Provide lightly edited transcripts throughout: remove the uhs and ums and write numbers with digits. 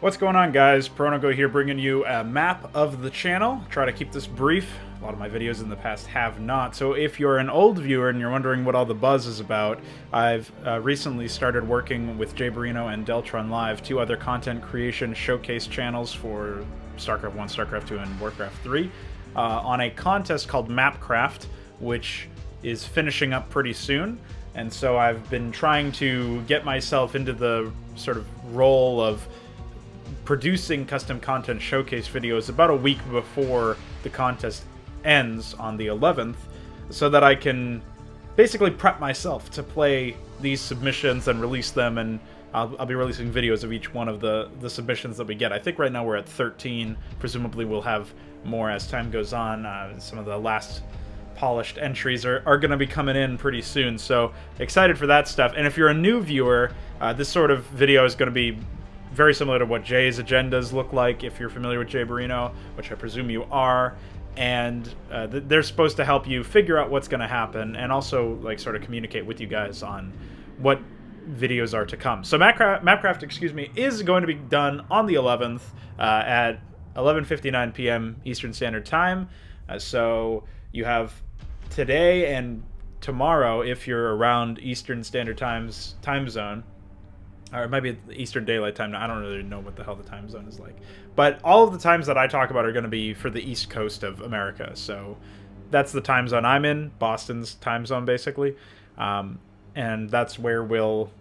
What's going on, guys? Pronogo here, bringing you a map of the channel. Try to keep this brief. A lot of my videos in the past have not. So if you're an old viewer and you're wondering what all the buzz is about, I've recently started working with Jay Barino and Deltron Live, two other content creation showcase channels for StarCraft 1, StarCraft 2, and Warcraft 3, on a contest called MapCraft, which is finishing up pretty soon. And so I've been trying to get myself into the sort of role of producing custom content showcase videos about a week before the contest ends on the 11th, so that I can basically prep myself to play these submissions and release them, and I'll be releasing videos of each one of the submissions that we get. I think right now we're at 13. Presumably we'll have more as time goes on. Some of the last polished entries are going to be coming in pretty soon, so excited for that stuff. And if you're a new viewer, this sort of video is going to be very similar to what Jay's agendas look like, if you're familiar with Jay Barino, which I presume you are. And they're supposed to help you figure out what's going to happen, and also like sort of communicate with you guys on what videos are to come. So MapCraft, excuse me, is going to be done on the 11th at 11:59 p.m. Eastern Standard Time. So you have today and tomorrow, if you're around Eastern Standard time zone. Or it might be Eastern Daylight Time. I don't really know what the hell the time zone is like. But all of the times that I talk about are going to be for the East Coast of America. So that's the time zone I'm in, Boston's time zone, basically. And that's where we'll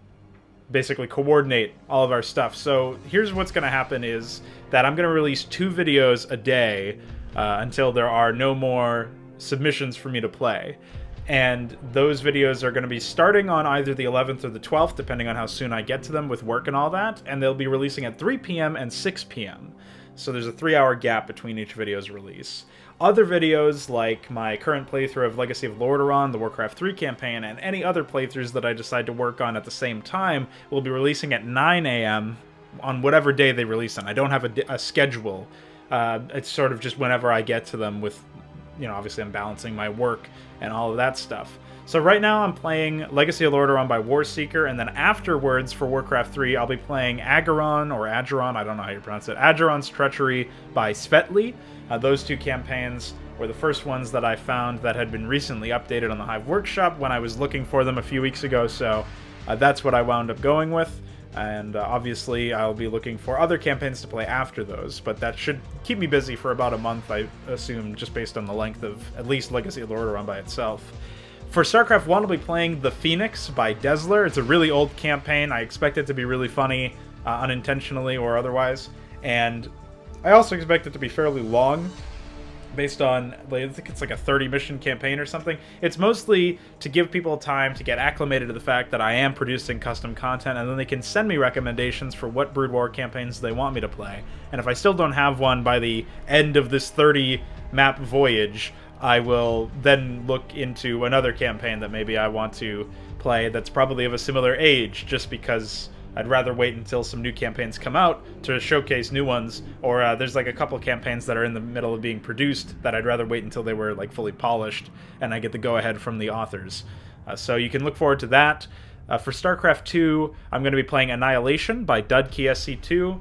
basically coordinate all of our stuff. So here's what's going to happen is that I'm going to release 2 videos a day until there are no more submissions for me to play. And those videos are going to be starting on either the 11th or the 12th, depending on how soon I get to them with work and all that. And they'll be releasing at 3 p.m. and 6 p.m. So there's a 3-hour gap between each video's release. Other videos, like my current playthrough of Legacy of Lordaeron, the Warcraft 3 campaign, and any other playthroughs that I decide to work on at the same time, will be releasing at 9 a.m. on whatever day they release them. I don't have a schedule. It's sort of just whenever I get to them with... You know, obviously I'm balancing my work and all of that stuff. So right now I'm playing Legacy of Lordaeron by Warseeker, and then afterwards for Warcraft 3 I'll be playing Ageron, or Ageron, I don't know how you pronounce it, Ageron's Treachery by Svetli. Those 2 campaigns were the first ones that I found that had been recently updated on the Hive Workshop when I was looking for them a few weeks ago, so that's what I wound up going with. And obviously I'll be looking for other campaigns to play after those, but that should keep me busy for about a month, I assume, just based on the length of at least Legacy of Lordaeron by itself. For StarCraft 1, I'll be playing The Phoenix by Desler. It's a really old campaign. I expect it to be really funny, unintentionally or otherwise, and I also expect it to be fairly long, based on, I think it's like a 30-mission campaign or something. It's mostly to give people time to get acclimated to the fact that I am producing custom content, and then they can send me recommendations for what Brood War campaigns they want me to play. And if I still don't have one by the end of this 30-map voyage, I will then look into another campaign that maybe I want to play that's probably of a similar age, just because I'd rather wait until some new campaigns come out to showcase new ones, or there's like a couple campaigns that are in the middle of being produced that I'd rather wait until they were like fully polished and I get the go-ahead from the authors. So you can look forward to that. For StarCraft 2, I'm going to be playing Annihilation by Dudkey SC2.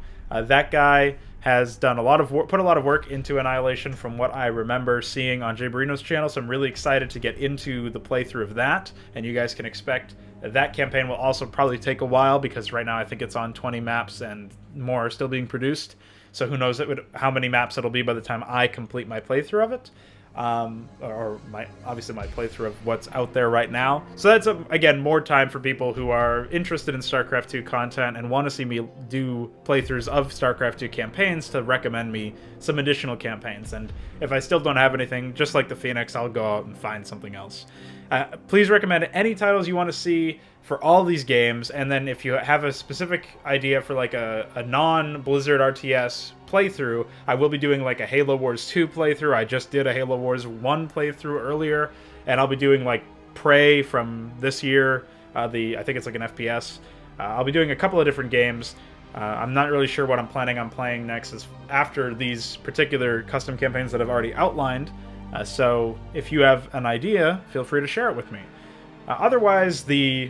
That guy has done a lot of work, put a lot of work into Annihilation from what I remember seeing on Jay Barino's channel, so I'm really excited to get into the playthrough of that, and you guys can expect that campaign will also probably take a while, because right now I think it's on 20 maps and more are still being produced, so who knows how many maps it'll be by the time I complete my playthrough of it. Obviously my playthrough of what's out there right now. So that's, again, more time for people who are interested in StarCraft 2 content and want to see me do playthroughs of StarCraft 2 campaigns to recommend me some additional campaigns. And if I still don't have anything, just like the Phoenix, I'll go out and find something else. Please recommend any titles you want to see for all these games, and then if you have a specific idea for like a non-Blizzard RTS playthrough, I will be doing like a Halo Wars 2 playthrough. I just did a Halo Wars 1 playthrough earlier, and I'll be doing like Prey from this year. I think it's like an FPS. I'll be doing a couple of different games. I'm not really sure what I'm planning on playing next after these particular custom campaigns that I've already outlined. So if you have an idea, feel free to share it with me. Otherwise, the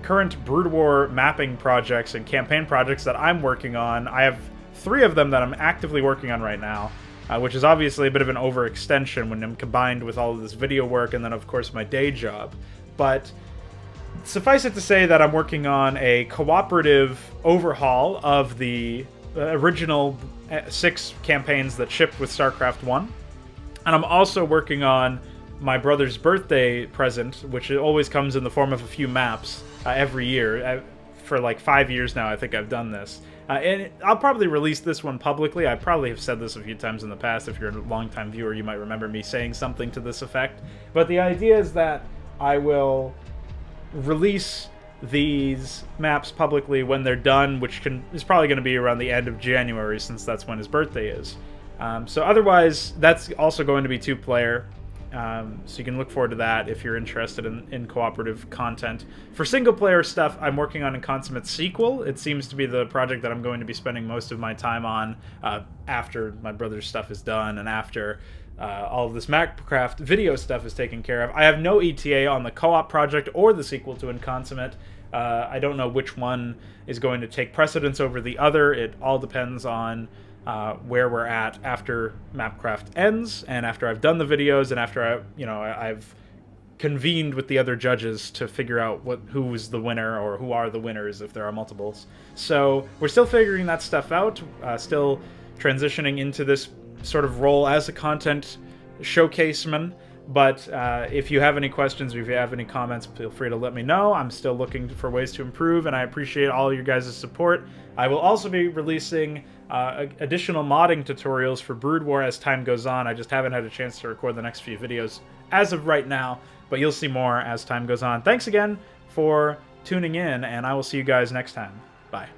current Brood War mapping projects and campaign projects that I'm working on, I have 3 of them that I'm actively working on right now, which is obviously a bit of an overextension when I'm combined with all of this video work and then, of course, my day job. But suffice it to say that I'm working on a cooperative overhaul of the original 6 campaigns that shipped with StarCraft 1. And I'm also working on my brother's birthday present, which always comes in the form of a few maps every year. For like 5 years now, I think I've done this. And I'll probably release this one publicly. I probably have said this a few times in the past. If you're a longtime viewer, you might remember me saying something to this effect. But the idea is that I will release these maps publicly when they're done, which is probably going to be around the end of January, since that's when his birthday is. So otherwise, that's also going to be 2-player. So you can look forward to that if you're interested in cooperative content. For single-player stuff, I'm working on a Consummate sequel. It seems to be the project that I'm going to be spending most of my time on after my brother's stuff is done and after all of this MapCraft video stuff is taken care of. I have no ETA on the co-op project or the sequel to Consummate. I don't know which one is going to take precedence over the other. It all depends on where we're at after MapCraft ends, and after I've done the videos, and after I've convened with the other judges to figure out who's the winner, or who are the winners if there are multiples. So we're still figuring that stuff out, still transitioning into this sort of role as a content showcaseman. But if you have any questions or if you have any comments, feel free to let me know. I'm still looking for ways to improve, and I appreciate all your guys' support. I will also be releasing additional modding tutorials for Brood War as time goes on. I just haven't had a chance to record the next few videos as of right now, but you'll see more as time goes on. Thanks again for tuning in, and I will see you guys next time. Bye.